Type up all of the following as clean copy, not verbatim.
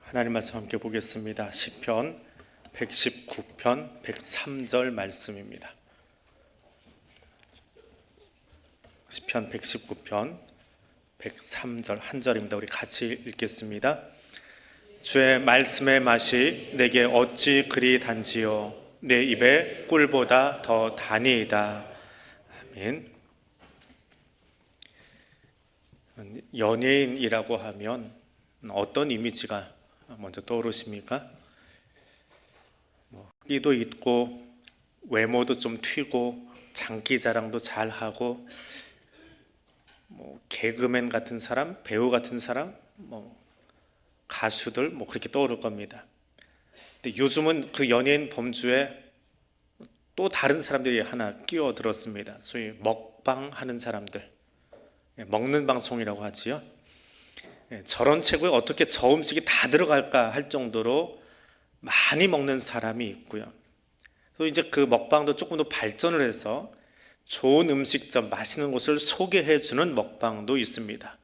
하나님 말씀 함께 보겠습니다. 시편 119편 103절 말씀입니다. 시편 119편 103절 한 절입니다. 우리 같이 읽겠습니다. 주의 말씀의 맛이 내게 어찌 그리 단지요, 내 입에 꿀보다 더 다니이다. 아멘. 연예인이라고 하면 어떤 이미지가 먼저 떠오르십니까? 끼도 있고 외모도 좀 튀고 장기 자랑도 잘하고 개그맨 같은 사람, 배우 같은 사람, 가수들 그렇게 떠오를 겁니다. 근데 요즘은 그 연예인 범주에 또 다른 사람들이 하나 끼어들었습니다. 소위 먹방하는 사람들, 먹는 방송이라고 하지요. 저런 체구에 어떻게 저 음식이 다 들어갈까 할 정도로 많이 먹는 사람이 있고요. 또 이제 그 먹방도 조금 더 발전을 해서 좋은 음식점, 맛있는 곳을 소개해 주는 먹방도 있습니다.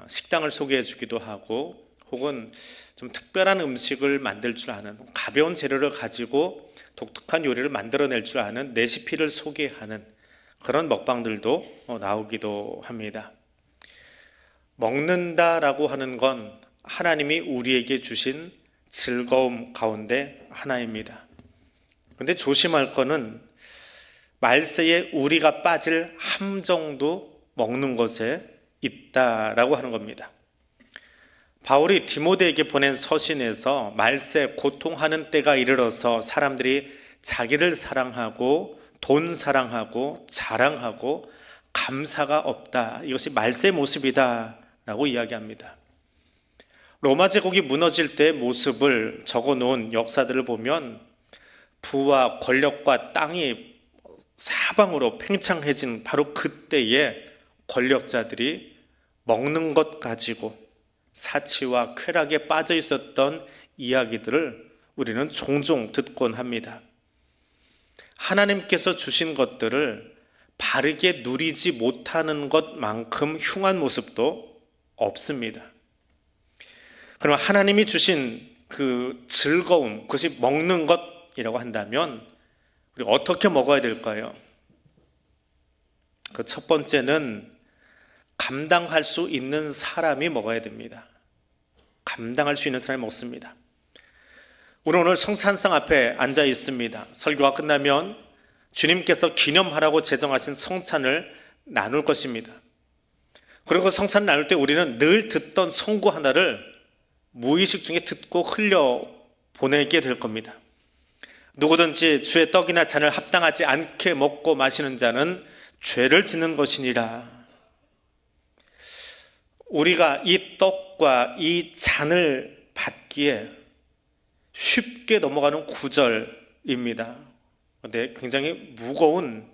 식당을 소개해 주기도 하고, 혹은 좀 특별한 음식을 만들 줄 아는, 가벼운 재료를 가지고 독특한 요리를 만들어낼 줄 아는 레시피를 소개하는 그런 먹방들도 나오기도 합니다. 먹는다라고 하는 건 하나님이 우리에게 주신 즐거움 가운데 하나입니다. 그런데 조심할 거는 말세에 우리가 빠질 함정도 먹는 것에 있다라고 하는 겁니다. 바울이 디모데에게 보낸 서신에서 말세 고통하는 때가 이르러서 사람들이 자기를 사랑하고 돈 사랑하고 자랑하고 감사가 없다, 이것이 말세의 모습이다 라고 이야기합니다. 로마 제국이 무너질 때의 모습을 적어놓은 역사들을 보면 부와 권력과 땅이 사방으로 팽창해진 바로 그때의 권력자들이 먹는 것 가지고 사치와 쾌락에 빠져 있었던 이야기들을 우리는 종종 듣곤 합니다. 하나님께서 주신 것들을 바르게 누리지 못하는 것만큼 흉한 모습도 없습니다. 그럼 하나님이 주신 그 즐거움, 그것이 먹는 것이라고 한다면 우리가 어떻게 먹어야 될까요? 그 첫 번째는 감당할 수 있는 사람이 먹어야 됩니다. 감당할 수 있는 사람이 먹습니다. 우리 오늘 성산상 앞에 앉아 있습니다. 설교가 끝나면 주님께서 기념하라고 제정하신 성찬을 나눌 것입니다. 그리고 성찬을 나눌 때 우리는 늘 듣던 성구 하나를 무의식 중에 듣고 흘려 보내게 될 겁니다. 누구든지 주의 떡이나 잔을 합당하지 않게 먹고 마시는 자는 죄를 짓는 것이니라. 우리가 이 떡과 이 잔을 받기에 쉽게 넘어가는 구절입니다. 그런데 굉장히 무거운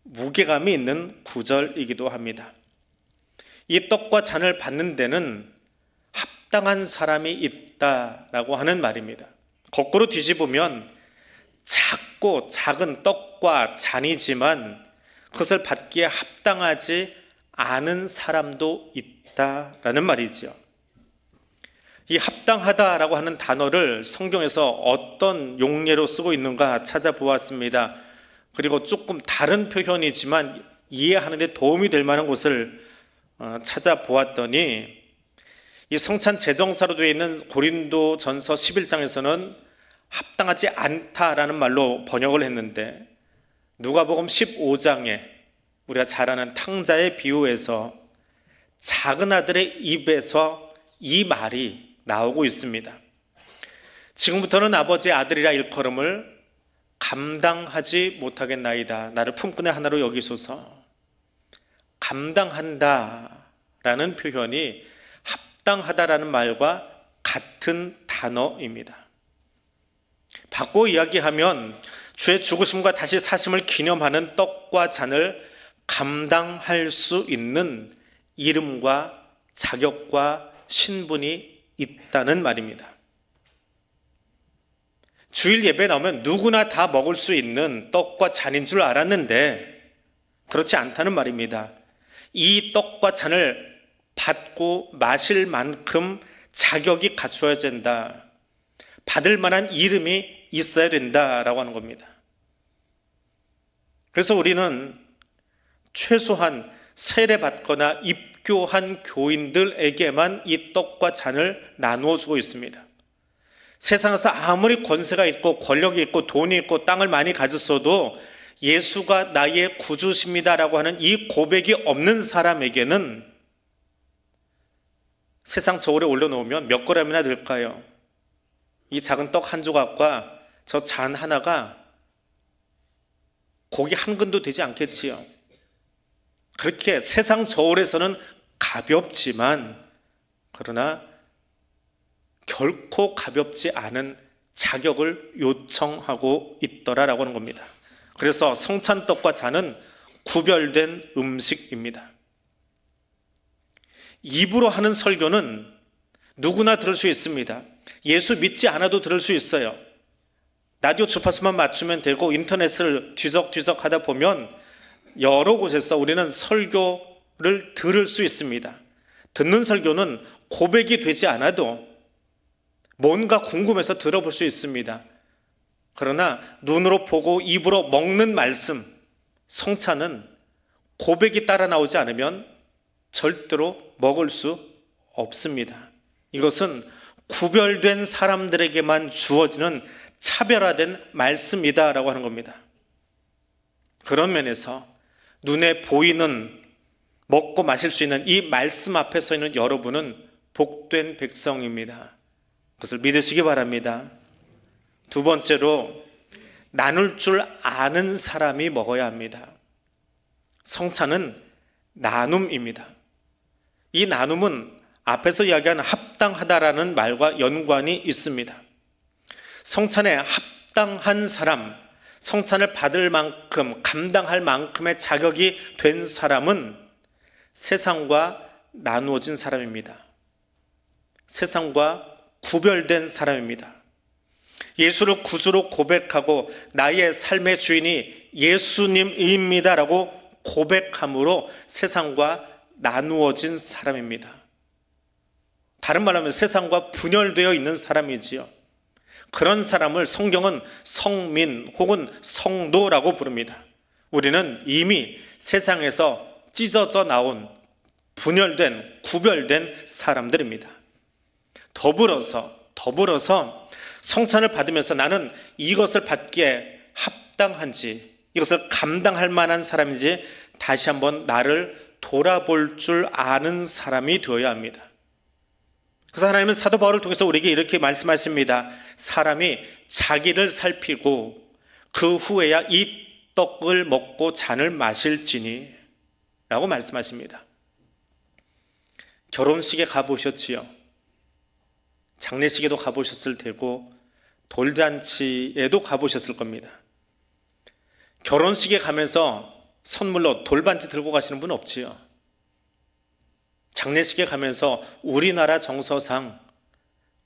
무게감이 있는 구절이기도 합니다. 이 떡과 잔을 받는 데는 합당한 사람이 있다라고 하는 말입니다. 거꾸로 뒤집으면 작고 작은 떡과 잔이지만 그것을 받기에 합당하지 않은 사람도 있다라는 말이죠. 이 합당하다라고 하는 단어를 성경에서 어떤 용례로 쓰고 있는가 찾아보았습니다. 그리고 조금 다른 표현이지만 이해하는 데 도움이 될 만한 곳을 찾아보았더니 이 성찬 제정사로 되어 있는 고린도전서 11장에서는 합당하지 않다라는 말로 번역을 했는데, 누가복음 15장에 우리가 잘 아는 탕자의 비유에서 작은 아들의 입에서 이 말이 나오고 있습니다. 지금부터는 아버지의 아들이라 일컬음을 감당하지 못하겠나이다. 나를 품꾼의 하나로 여기소서. 감당한다라는 표현이 합당하다라는 말과 같은 단어입니다. 바꿔 이야기하면 주의 죽으심과 다시 사심을 기념하는 떡과 잔을 감당할 수 있는 이름과 자격과 신분이 있다는 말입니다. 주일 예배에 나오면 누구나 다 먹을 수 있는 떡과 잔인 줄 알았는데 그렇지 않다는 말입니다. 이 떡과 잔을 받고 마실 만큼 자격이 갖추어야 된다. 받을 만한 이름이 있어야 된다라고 하는 겁니다. 그래서 우리는 최소한 세례받거나 입교한 교인들에게만 이 떡과 잔을 나누어 주고 있습니다. 세상에서 아무리 권세가 있고 권력이 있고 돈이 있고 땅을 많이 가졌어도 예수가 나의 구주십니다라고 하는 이 고백이 없는 사람에게는 세상 저울에 올려놓으면 몇 그램이나 될까요? 이 작은 떡 한 조각과 저 잔 하나가 고기 한 근도 되지 않겠지요. 그렇게 세상 저울에서는 가볍지만 그러나 결코 가볍지 않은 자격을 요청하고 있더라라고 하는 겁니다. 그래서 성찬떡과 잔은 구별된 음식입니다. 입으로 하는 설교는 누구나 들을 수 있습니다. 예수 믿지 않아도 들을 수 있어요. 라디오 주파수만 맞추면 되고 인터넷을 뒤적뒤적 하다 보면 여러 곳에서 우리는 설교를 들을 수 있습니다. 듣는 설교는 고백이 되지 않아도 뭔가 궁금해서 들어볼 수 있습니다. 그러나 눈으로 보고 입으로 먹는 말씀, 성찬은 고백이 따라 나오지 않으면 절대로 먹을 수 없습니다. 이것은 구별된 사람들에게만 주어지는 차별화된 말씀이다라고 하는 겁니다. 그런 면에서 눈에 보이는 먹고 마실 수 있는 이 말씀 앞에 서 있는 여러분은 복된 백성입니다. 그것을 믿으시기 바랍니다. 두 번째로 나눌 줄 아는 사람이 먹어야 합니다. 성찬은 나눔입니다. 이 나눔은 앞에서 이야기한 합당하다라는 말과 연관이 있습니다. 성찬에 합당한 사람, 성찬을 받을 만큼, 감당할 만큼의 자격이 된 사람은 세상과 나누어진 사람입니다. 세상과 구별된 사람입니다. 예수를 구주로 고백하고 나의 삶의 주인이 예수님입니다라고 고백함으로 세상과 나누어진 사람입니다. 다른 말로 하면 세상과 분열되어 있는 사람이지요. 그런 사람을 성경은 성민 혹은 성도라고 부릅니다. 우리는 이미 세상에서 찢어져 나온 분열된, 구별된 사람들입니다. 더불어서 성찬을 받으면서 나는 이것을 받기에 합당한지, 이것을 감당할 만한 사람인지 다시 한번 나를 돌아볼 줄 아는 사람이 되어야 합니다. 그래서 하나님은 사도 바울을 통해서 우리에게 이렇게 말씀하십니다. 사람이 자기를 살피고 그 후에야 이 떡을 먹고 잔을 마실지니 라고 말씀하십니다. 결혼식에 가보셨지요? 장례식에도 가보셨을 테고 돌잔치에도 가보셨을 겁니다. 결혼식에 가면서 선물로 돌반지 들고 가시는 분 없지요? 장례식에 가면서 우리나라 정서상,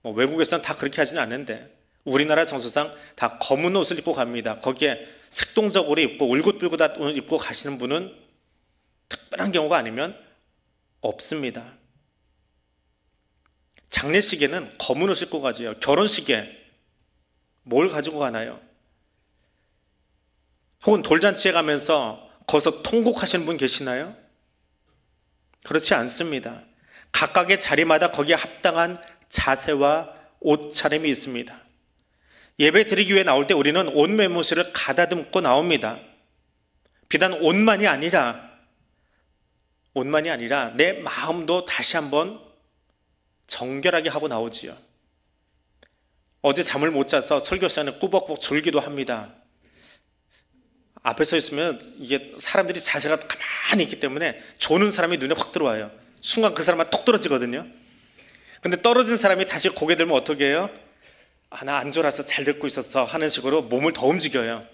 외국에서는 다 그렇게 하지는 않는데 우리나라 정서상 다 검은 옷을 입고 갑니다. 거기에 색동적으로 입고 울긋불긋한 옷을 입고 가시는 분은 특별한 경우가 아니면 없습니다. 장례식에는 검은 옷을 입고 가지요. 결혼식에 뭘 가지고 가나요? 혹은 돌잔치에 가면서 거기서 통곡하시는 분 계시나요? 그렇지 않습니다. 각각의 자리마다 거기에 합당한 자세와 옷차림이 있습니다. 예배 드리기 위해 나올 때 우리는 옷 매무새를 가다듬고 나옵니다. 비단 옷만이 아니라 내 마음도 다시 한번 정결하게 하고 나오지요. 어제 잠을 못 자서 설교 시간에 꾸벅꾸벅 졸기도 합니다. 앞에 서 있으면 이게 사람들이 자세가 가만히 있기 때문에 조는 사람이 눈에 확 들어와요. 순간 그 사람만 톡 떨어지거든요. 근데 떨어진 사람이 다시 고개 들면 어떻게 해요? 나 안 졸아서 잘 듣고 있었어 하는 식으로 몸을 더 움직여요.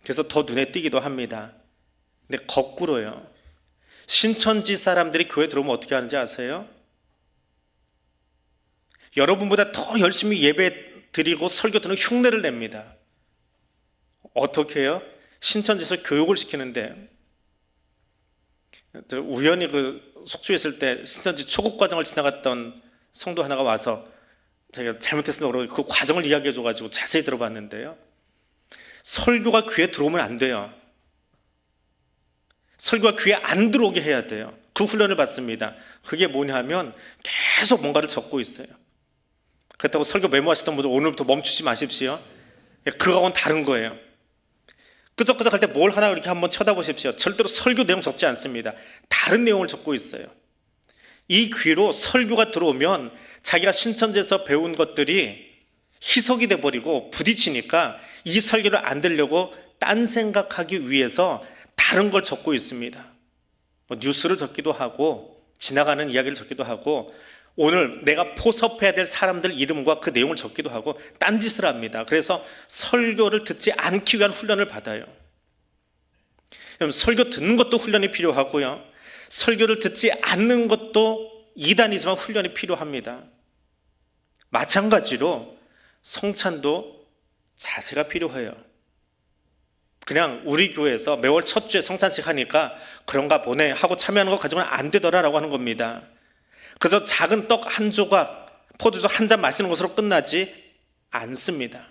그래서 더 눈에 띄기도 합니다. 근데 거꾸로요. 신천지 사람들이 교회 들어오면 어떻게 하는지 아세요? 여러분보다 더 열심히 예배 드리고 설교 듣는 흉내를 냅니다. 어떻게 해요? 신천지에서 교육을 시키는데 우연히 그 속초에 있을 때 신천지 초급 과정을 지나갔던 성도 하나가 와서 제가 잘못했으면 모르고 그 과정을 이야기해 줘가지고 자세히 들어봤는데요, 설교가 귀에 들어오면 안 돼요. 설교가 귀에 안 들어오게 해야 돼요. 그 훈련을 받습니다. 그게 뭐냐면 계속 뭔가를 적고 있어요. 그렇다고 설교 메모하시던 분들 오늘부터 멈추지 마십시오. 그거하고는 다른 거예요. 끄적끄적 할 때 뭘 하나 이렇게 한번 쳐다보십시오. 절대로 설교 내용 적지 않습니다. 다른 내용을 적고 있어요. 이 귀로 설교가 들어오면 자기가 신천지에서 배운 것들이 희석이 돼버리고 부딪히니까 이 설교를 안 들려고 딴 생각하기 위해서 다른 걸 적고 있습니다. 뉴스를 적기도 하고 지나가는 이야기를 적기도 하고 오늘 내가 포섭해야 될 사람들 이름과 그 내용을 적기도 하고 딴짓을 합니다. 그래서 설교를 듣지 않기 위한 훈련을 받아요. 여러분, 설교 듣는 것도 훈련이 필요하고요, 설교를 듣지 않는 것도 이단이지만 훈련이 필요합니다. 마찬가지로 성찬도 자세가 필요해요. 그냥 우리 교회에서 매월 첫 주에 성찬식 하니까 그런가 보네 하고 참여하는 거 가지고는 안 되더라라고 하는 겁니다. 그래서 작은 떡 한 조각, 포도주 한 잔 마시는 것으로 끝나지 않습니다.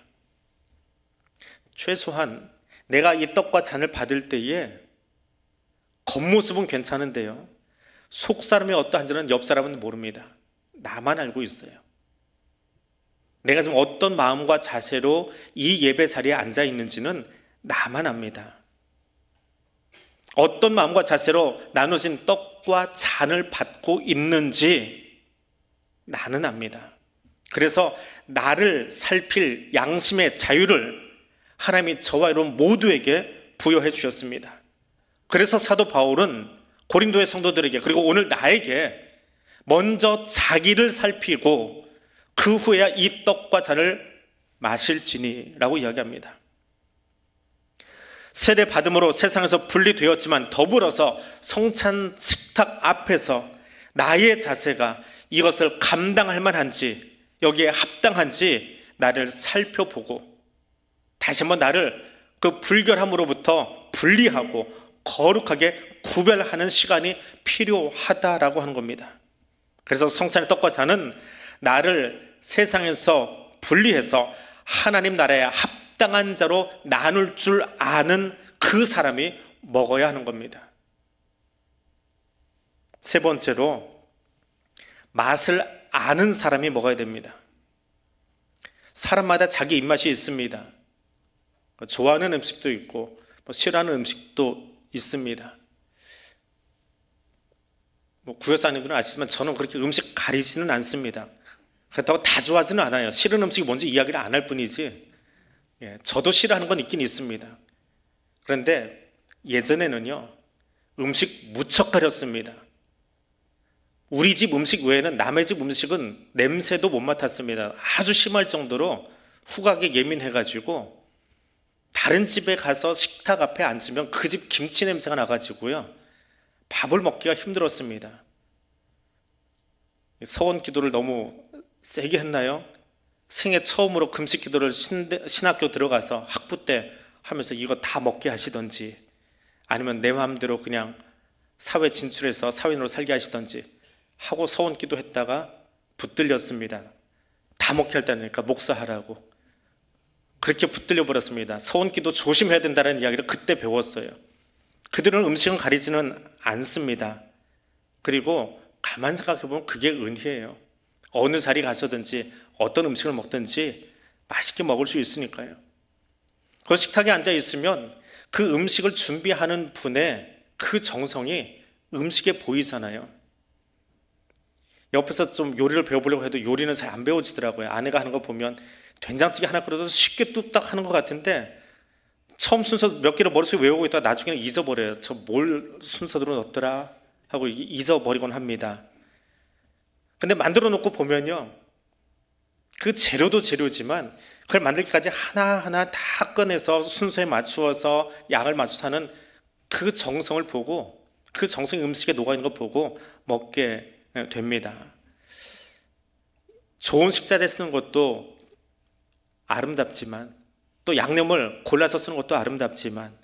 최소한 내가 이 떡과 잔을 받을 때에 겉모습은 괜찮은데요, 속 사람이 어떠한지는 옆 사람은 모릅니다. 나만 알고 있어요. 내가 지금 어떤 마음과 자세로 이 예배 자리에 앉아 있는지는 나만 압니다. 어떤 마음과 자세로 나누신 떡과 잔을 받고 있는지 나는 압니다. 그래서 나를 살필 양심의 자유를 하나님이 저와 여러분 모두에게 부여해 주셨습니다. 그래서 사도 바울은 고린도의 성도들에게, 그리고 오늘 나에게 먼저 자기를 살피고 그 후에야 이 떡과 잔을 마실지니라고 이야기합니다. 세례 받음으로 세상에서 분리되었지만 더불어서 성찬 식탁 앞에서 나의 자세가 이것을 감당할 만한지, 여기에 합당한지 나를 살펴보고 다시 한번 나를 그 불결함으로부터 분리하고 거룩하게 구별하는 시간이 필요하다라고 하는 겁니다. 그래서 성찬의 떡과 잔은 나를 세상에서 분리해서 하나님 나라에 합당한 자로 나눌 줄 아는 그 사람이 먹어야 하는 겁니다. 세 번째로, 맛을 아는 사람이 먹어야 됩니다. 사람마다 자기 입맛이 있습니다. 좋아하는 음식도 있고 싫어하는 음식도 있습니다. 구역사님들은 아시지만 저는 그렇게 음식 가리지는 않습니다. 그렇다고 다 좋아하지는 않아요. 싫은 음식이 뭔지 이야기를 안 할 뿐이지, 저도 싫어하는 건 있긴 있습니다. 그런데 예전에는요, 음식 무척 가렸습니다. 우리 집 음식 외에는 남의 집 음식은 냄새도 못 맡았습니다. 아주 심할 정도로 후각에 예민해가지고 다른 집에 가서 식탁 앞에 앉으면 그 집 김치 냄새가 나가지고요, 밥을 먹기가 힘들었습니다. 서원 기도를 너무 세게 했나요? 생애 처음으로 금식 기도를 신학교 들어가서 학부 때 하면서 이거 다 먹게 하시던지, 아니면 내 마음대로 그냥 사회 진출해서 사회인으로 살게 하시던지 하고 서원 기도 했다가 붙들렸습니다. 다 먹게 할다니까 목사하라고. 그렇게 붙들려 버렸습니다. 서원 기도 조심해야 된다는 이야기를 그때 배웠어요. 그들은 음식은 가리지는 않습니다. 그리고 가만 생각해 보면 그게 은혜예요. 어느 자리 가서든지 어떤 음식을 먹든지 맛있게 먹을 수 있으니까요. 그 식탁에 앉아 있으면 그 음식을 준비하는 분의 그 정성이 음식에 보이잖아요. 옆에서 좀 요리를 배워보려고 해도 요리는 잘 안 배워지더라고요. 아내가 하는 거 보면 된장찌개 하나 끓여도 쉽게 뚝딱 하는 것 같은데 처음 순서 몇 개를 머릿속에 외우고 있다가 나중에는 잊어버려요. 저 뭘 순서대로 넣었더라 하고 잊어버리곤 합니다. 근데 만들어 놓고 보면요, 그 재료도 재료지만 그걸 만들기까지 하나하나 다 꺼내서 순서에 맞추어서 양을 맞춰서 하는 그 정성을 보고, 그 정성이 음식에 녹아있는 거 보고 먹게 됩니다. 좋은 식자재 쓰는 것도 아름답지만, 또 양념을 골라서 쓰는 것도 아름답지만,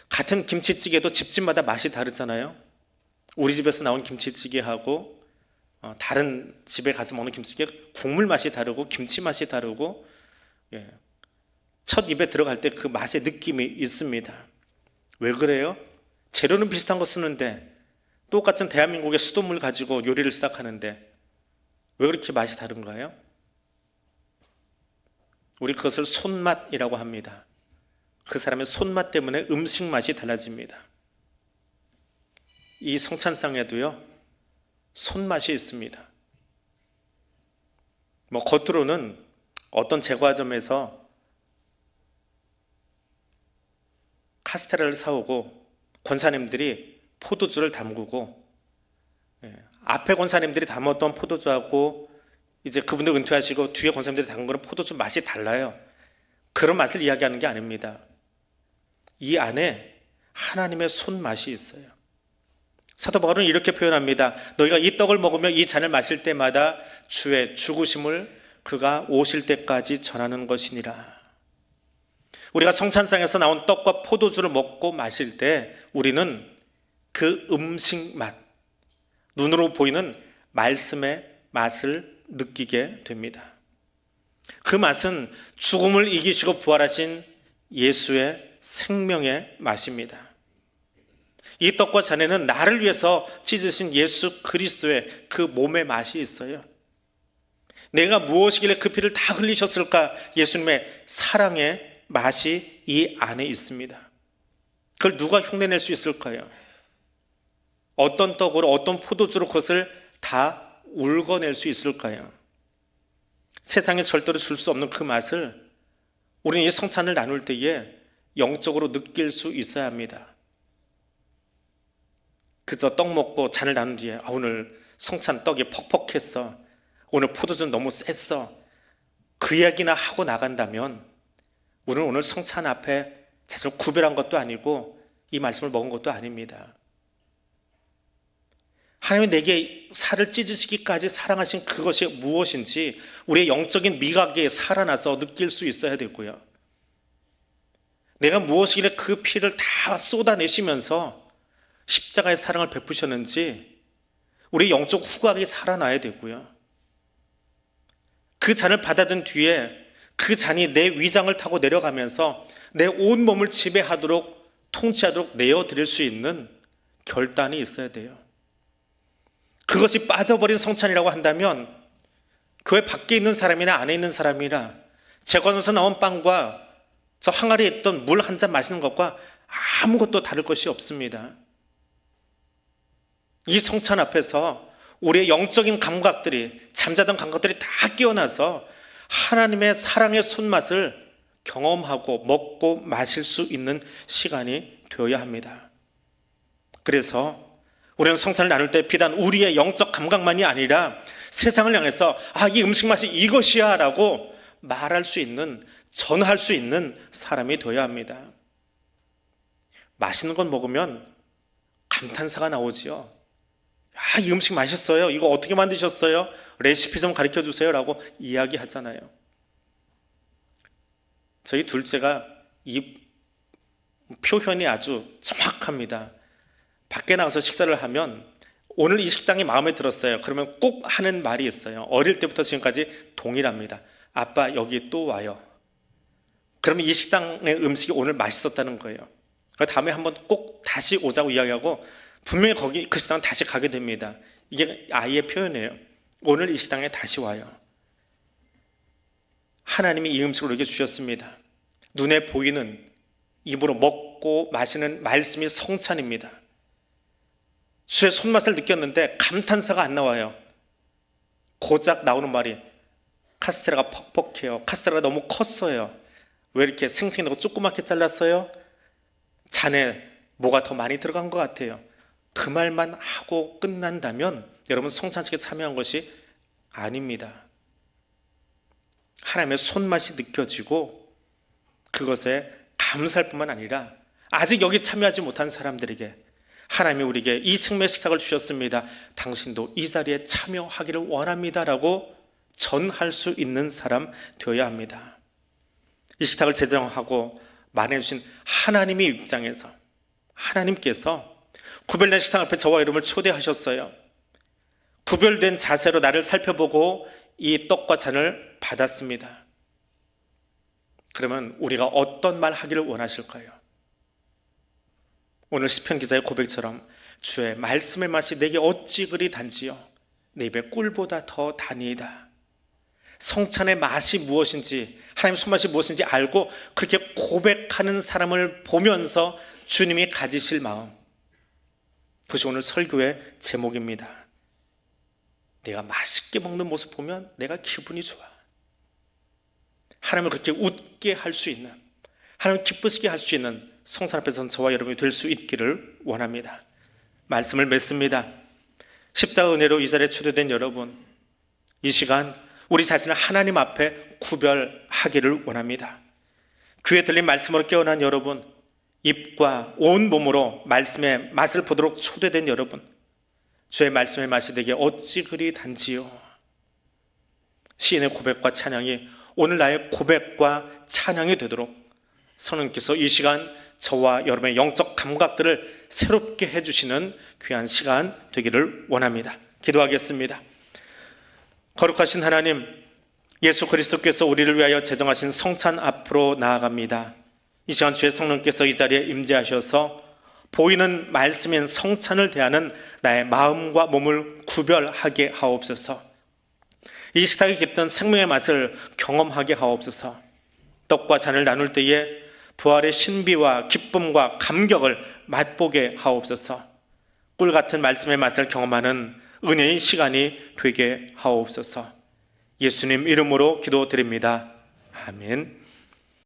같은 김치찌개도 집집마다 맛이 다르잖아요. 우리 집에서 나온 김치찌개하고 다른 집에 가서 먹는 김치찌개 국물 맛이 다르고 김치 맛이 다르고, 첫 입에 들어갈 때 그 맛의 느낌이 있습니다. 왜 그래요? 재료는 비슷한 거 쓰는데 똑같은 대한민국의 수돗물 가지고 요리를 시작하는데 왜 그렇게 맛이 다른가요? 우리 그것을 손맛이라고 합니다. 그 사람의 손맛 때문에 음식 맛이 달라집니다. 이 성찬상에도요, 손맛이 있습니다. 겉으로는 어떤 제과점에서 카스테라를 사오고 권사님들이 포도주를 담그고, 앞에 권사님들이 담았던 포도주하고 이제 그분들 은퇴하시고 뒤에 권사님들이 담근 거는 포도주 맛이 달라요. 그런 맛을 이야기하는 게 아닙니다. 이 안에 하나님의 손맛이 있어요. 사도 바울은 이렇게 표현합니다. 너희가 이 떡을 먹으며 이 잔을 마실 때마다 주의 죽으심을 그가 오실 때까지 전하는 것이니라. 우리가 성찬상에서 나온 떡과 포도주를 먹고 마실 때 우리는 그 음식 맛, 눈으로 보이는 말씀의 맛을 느끼게 됩니다. 그 맛은 죽음을 이기시고 부활하신 예수의 생명의 맛입니다. 이 떡과 잔에는 나를 위해서 찢으신 예수 그리스도의 그 몸의 맛이 있어요. 내가 무엇이길래 그 피를 다 흘리셨을까? 예수님의 사랑의 맛이 이 안에 있습니다. 그걸 누가 흉내낼 수 있을까요? 어떤 떡으로 어떤 포도주로 그것을 다 울거낼 수 있을까요? 세상에 절대로 줄 수 없는 그 맛을 우리는 이 성찬을 나눌 때에 영적으로 느낄 수 있어야 합니다. 그저 떡 먹고 잔을 나눈 뒤에 오늘 성찬 떡이 퍽퍽했어, 오늘 포도주는 너무 셌어, 그 이야기나 하고 나간다면 우리는 오늘 성찬 앞에 자신을 구별한 것도 아니고 이 말씀을 먹은 것도 아닙니다. 하나님이 내게 살을 찢으시기까지 사랑하신 그것이 무엇인지 우리의 영적인 미각에 살아나서 느낄 수 있어야 되고요. 내가 무엇이길래 그 피를 다 쏟아내시면서 십자가의 사랑을 베푸셨는지 우리 영적 후각이 살아나야 되고요. 그 잔을 받아든 뒤에 그 잔이 내 위장을 타고 내려가면서 내 온 몸을 지배하도록 통치하도록 내어드릴 수 있는 결단이 있어야 돼요. 그것이 빠져버린 성찬이라고 한다면 교회 밖에 있는 사람이나 안에 있는 사람이나 제과점에서 나온 빵과 저 항아리에 있던 물 한 잔 마시는 것과 아무것도 다를 것이 없습니다. 이 성찬 앞에서 우리의 영적인 감각들이, 잠자던 감각들이 다 깨어나서 하나님의 사랑의 손맛을 경험하고 먹고 마실 수 있는 시간이 되어야 합니다. 그래서 우리는 성찬을 나눌 때 비단 우리의 영적 감각만이 아니라 세상을 향해서 이 음식 맛이 이것이야 라고 말할 수 있는, 전할 수 있는 사람이 되어야 합니다. 맛있는 건 먹으면 감탄사가 나오지요. 이 음식 맛있어요, 이거 어떻게 만드셨어요? 레시피 좀 가르쳐 주세요 라고 이야기하잖아요. 저희 둘째가 이 표현이 아주 정확합니다. 밖에 나가서 식사를 하면 오늘 이 식당이 마음에 들었어요. 그러면 꼭 하는 말이 있어요. 어릴 때부터 지금까지 동일합니다. 아빠 여기 또 와요. 그러면 이 식당의 음식이 오늘 맛있었다는 거예요. 그 다음에 한번 꼭 다시 오자고 이야기하고 분명히 거기 그 식당 다시 가게 됩니다. 이게 아이의 표현이에요. 오늘 이 식당에 다시 와요. 하나님이 이 음식을 우리에게 주셨습니다. 눈에 보이는, 입으로 먹고 마시는 말씀이 성찬입니다. 주의 손맛을 느꼈는데 감탄사가 안 나와요. 고작 나오는 말이 카스테라가 퍽퍽해요, 카스테라가 너무 컸어요, 왜 이렇게 생생하고 조그맣게 잘랐어요, 잔에 뭐가 더 많이 들어간 것 같아요. 그 말만 하고 끝난다면 여러분 성찬식에 참여한 것이 아닙니다. 하나님의 손맛이 느껴지고 그것에 감사할 뿐만 아니라 아직 여기 참여하지 못한 사람들에게 하나님이 우리에게 이 생명의 식탁을 주셨습니다, 당신도 이 자리에 참여하기를 원합니다 라고 전할 수 있는 사람 되어야 합니다. 이 식탁을 제정하고 마련해 주신 하나님의 입장에서 하나님께서 구별된 식탁 앞에 저와 여러분을 초대하셨어요. 구별된 자세로 나를 살펴보고 이 떡과 잔을 받았습니다. 그러면 우리가 어떤 말 하기를 원하실까요? 오늘 시편 기자의 고백처럼 주의 말씀의 맛이 내게 어찌 그리 단지요 내 입에 꿀보다 더 다니이다. 성찬의 맛이 무엇인지, 하나님의 손맛이 무엇인지 알고 그렇게 고백하는 사람을 보면서 주님이 가지실 마음, 그것이 오늘 설교의 제목입니다. 내가 맛있게 먹는 모습 보면 내가 기분이 좋아. 하나님을 그렇게 웃게 할 수 있는, 하나님을 기쁘시게 할 수 있는 성찬 앞에서 저와 여러분이 될 수 있기를 원합니다. 말씀을 맺습니다. 십자가 은혜로 이 자리에 초대된 여러분, 이 시간 우리 자신을 하나님 앞에 구별하기를 원합니다. 귀에 들린 말씀으로 깨어난 여러분, 입과 온 몸으로 말씀의 맛을 보도록 초대된 여러분, 주의 말씀의 맛이 되게 어찌 그리 단지요. 시인의 고백과 찬양이 오늘 나의 고백과 찬양이 되도록 성령께서 이 시간 저와 여러분의 영적 감각들을 새롭게 해주시는 귀한 시간 되기를 원합니다. 기도하겠습니다. 거룩하신 하나님, 예수 그리스도께서 우리를 위하여 제정하신 성찬 앞으로 나아갑니다. 이 시간 주의 성령께서 이 자리에 임재하셔서 보이는 말씀인 성찬을 대하는 나의 마음과 몸을 구별하게 하옵소서. 이 식탁에 깃든 생명의 맛을 경험하게 하옵소서. 떡과 잔을 나눌 때에 부활의 신비와 기쁨과 감격을 맛보게 하옵소서. 꿀 같은 말씀의 맛을 경험하는 은혜의 시간이 되게 하옵소서. 예수님 이름으로 기도드립니다. 아멘.